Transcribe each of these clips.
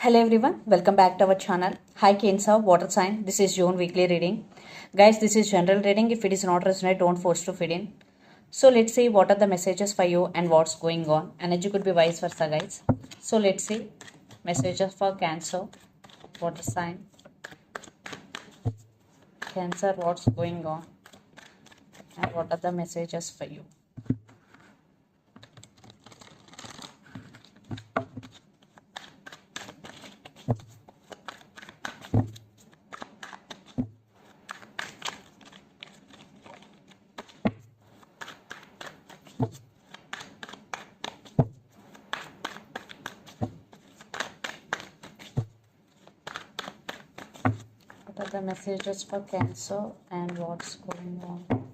Hello everyone, welcome back to our channel. Hi Cancer, water sign. This is June weekly reading. Guys, this is general reading. If it is not resonate, don't force to fit in. So let's see what are the messages for you and what's going on. Energy could be vice versa, guys. So let's see messages for Cancer, water sign. Cancer, what's going on and what are the messages for you. What are the messages for Cancer and what's going on?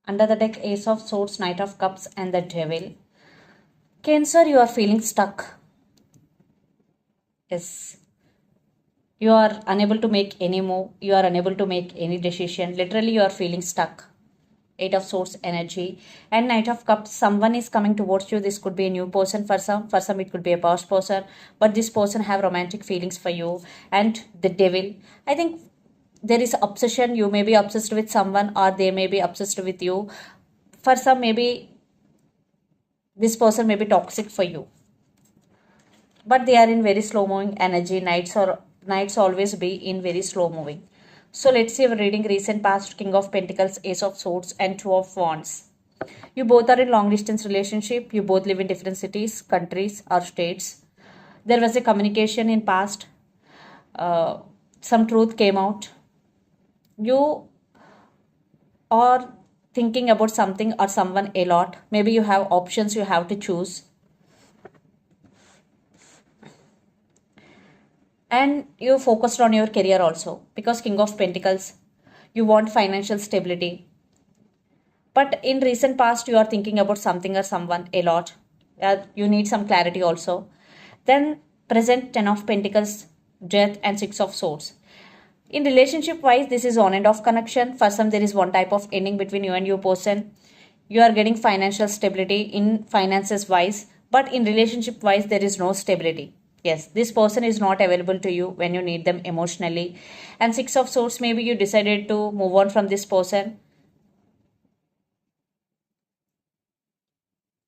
Under the deck, Ace of Swords, Knight of Cups and the Devil. Cancer, you are feeling stuck. Yes. You are unable to make any move. You are unable to make any decision. Literally, you are feeling stuck. Eight of Swords energy and Knight of Cups. Someone is coming towards you. This could be a new person for some. For some, it could be a past person. But this person have romantic feelings for you. And the Devil. I think there is obsession. You may be obsessed with someone or they may be obsessed with you. For some, maybe this person may be toxic for you, but they are in very slow moving energy. Nights always be in very slow moving. So let's see our reading recent past. King of Pentacles, Ace of Swords and Two of Wands. You both are in long distance relationship. You both live in different cities, countries or states. There was a communication in past. Some truth came out. You are thinking about something or someone a lot. Maybe you have options you have to choose. And you focused on your career also, because King of Pentacles, you want financial stability, but in recent past you are thinking about something or someone a lot. You need some clarity also. Then present, Ten of Pentacles, Death and Six of Swords. In relationship wise, this is on and off connection. For some, there is one type of ending between you and your person. You are getting financial stability in finances wise, but in relationship wise there is no stability. Yes, this person is not available to you when you need them emotionally. And Six of Swords, maybe you decided to move on from this person.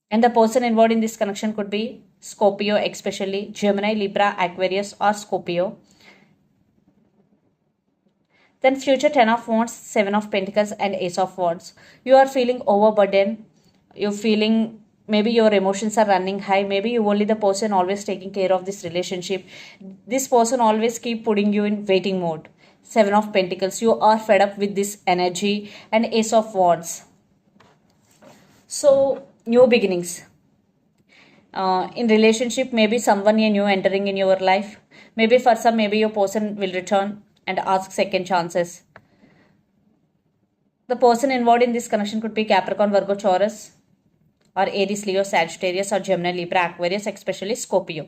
And the person involved in this connection could be Scorpio, especially Gemini, Libra, Aquarius or Scorpio. Then future, Ten of Wands, Seven of Pentacles and Ace of Wands. You are feeling overburdened. You're feeling maybe your emotions are running high. Maybe you only the person always taking care of this relationship. This person always keep putting you in waiting mode. Seven of Pentacles. You are fed up with this energy. And Ace of Wands. So new beginnings. In relationship, maybe someone new entering in your life. Maybe for some, maybe your person will return and ask second chances. The person involved in this connection could be Capricorn, Virgo, Taurus, or Aries, Leo, Sagittarius, or Gemini, Libra, Aquarius, especially Scorpio.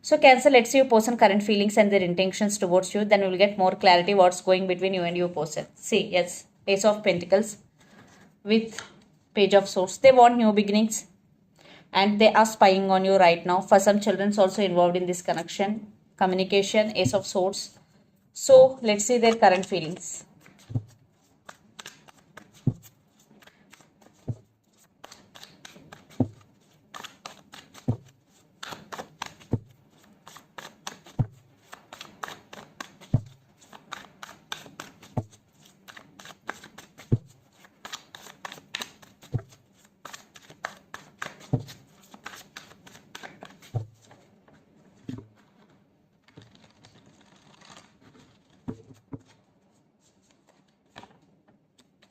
So Cancer, let's see your person current feelings and their intentions towards you. Then we'll get more clarity what's going between you and your person. See, yes, Ace of Pentacles with Page of Swords. They want new beginnings and they are spying on you right now. For some, children's also involved in this connection. Communication, Ace of Swords. So let's see their current feelings.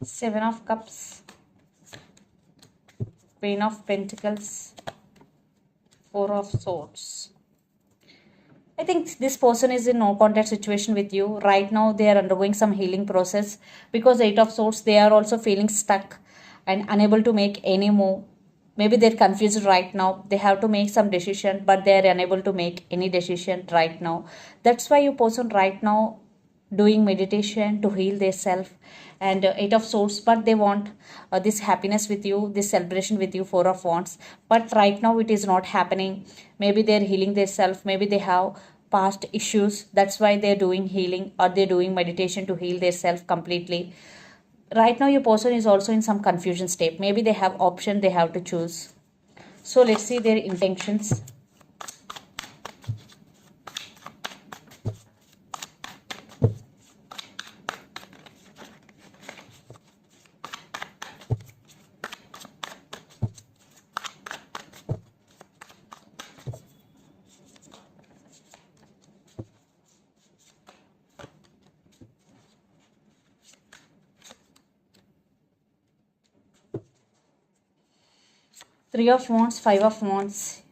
Seven of Cups, Queen of Pentacles, Four of Swords. I think this person is in no contact situation with you. Right now, they are undergoing some healing process because Eight of Swords, they are also feeling stuck and unable to make any move. Maybe they're confused right now. They have to make some decision, but they are unable to make any decision right now. That's why you person right now doing meditation to heal their self and Eight of Swords, but they want this happiness with you, this celebration with you, Four of Wands, but right now it is not happening. Maybe they're healing their self, maybe they have past issues, that's why they're doing healing or they're doing meditation to heal their self completely. Right now your person is also in some confusion state, maybe they have option, they have to choose. So let's see their intentions. Three of Wands, Five of Wands.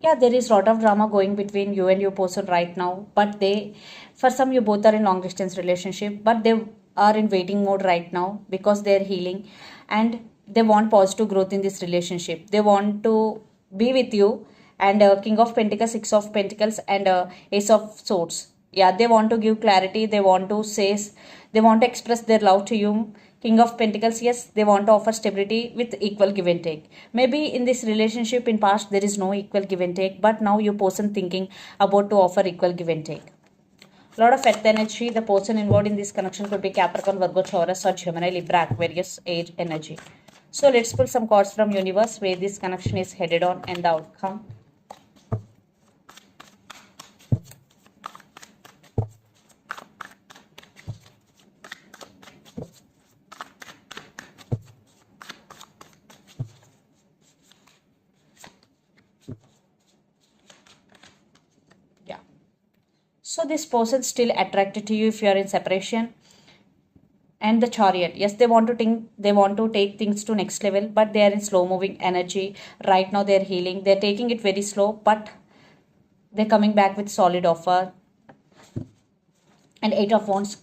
Yeah, there is lot of drama going between you and your person right now, but they, for some, you both are in long distance relationship, but they are in waiting mode right now because they're healing and they want positive growth in this relationship. They want to be with you, and King of Pentacles, Six of Pentacles, and Ace of Swords. Yeah, they want to give clarity, they want to say, they want to express their love to you. King of Pentacles, yes, they want to offer stability with equal give and take. Maybe in this relationship in past there is no equal give and take, but now your person thinking about to offer equal give and take. Lot of earth energy. The person involved in this connection could be Capricorn, Virgo, Taurus, or Gemini, Libra, Aquarius, age energy. So let's pull some cards from universe where this connection is headed on and the outcome. Yeah. So this person still attracted to you if you are in separation. And the Chariot, yes, they want to think, they want to take things to next level, but they are in slow moving energy right now. They're healing, they're taking it very slow, but they're coming back with solid offer. And Eight of Wands,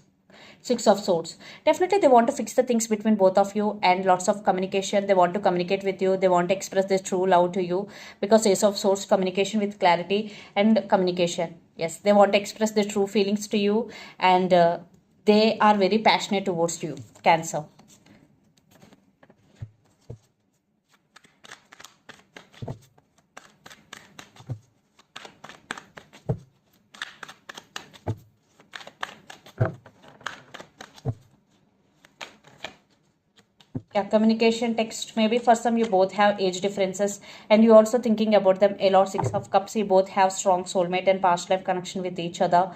Six of Swords. Definitely they want to fix the things between both of you and lots of communication. They want to communicate with you, they want to express their true love to you, because Ace of Swords, communication with clarity and communication. Yes, they want to express their true feelings to you, and they are very passionate towards you, Cancer. Yeah, communication, text. Maybe for some you both have age differences and you're also thinking about them a lot. Six of Cups, you both have strong soulmate and past life connection with each other.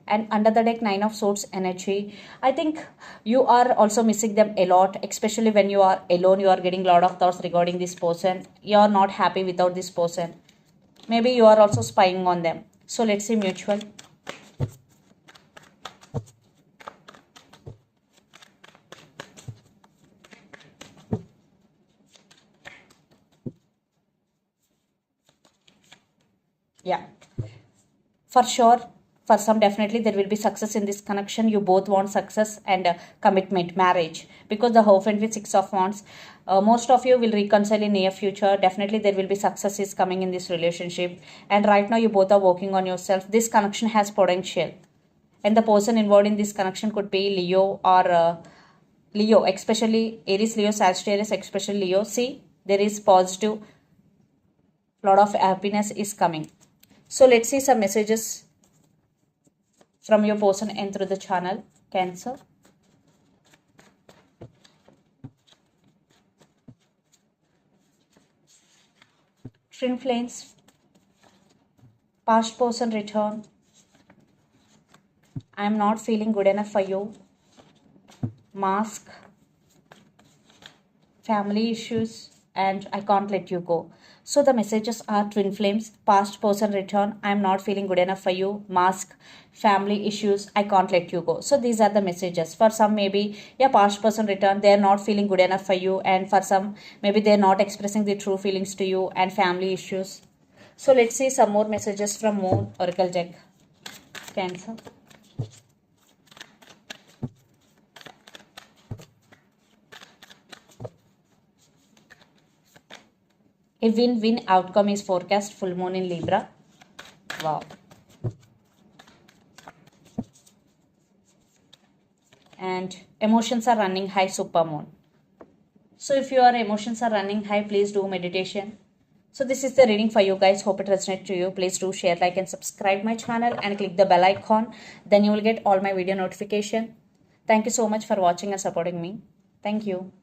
And under the deck, Nine of Swords energy. I think you are also missing them a lot, especially when you are alone. You are getting a lot of thoughts regarding this person. You are not happy without this person. Maybe you are also spying on them. So let's see mutual. Yeah, for sure. For some, definitely there will be success in this connection. You both want success and commitment, marriage, because the Hierophant with Six of Wands. Most of you will reconcile in near future. Definitely there will be success is coming in this relationship, and right now you both are working on yourself. This connection has potential, and the person involved in this connection could be Leo or Leo, especially Aries, Leo, Sagittarius, especially Leo. See, there is positive, lot of happiness is coming. So let's see some messages from your person and through the channel, Cancer. Twin flames, past person return. I am not feeling good enough for you. Mask, family issues, and I can't let you go. So the messages are twin flames, past person return, I am not feeling good enough for you, mask, family issues, I can't let you go. So these are the messages. For some, maybe yeah, past person return, they are not feeling good enough for you, and for some, maybe they're not expressing the true feelings to you, and family issues. So let's see some more messages from Moon Oracle deck. Cancer. A win-win outcome is forecast. Full moon in Libra. Wow. And emotions are running high. Super moon. So if your emotions are running high, please do meditation. So this is the reading for you guys. Hope it resonates to you. Please do share, like and subscribe my channel and click the bell icon. Then you will get all my video notification. Thank you so much for watching and supporting me. Thank you.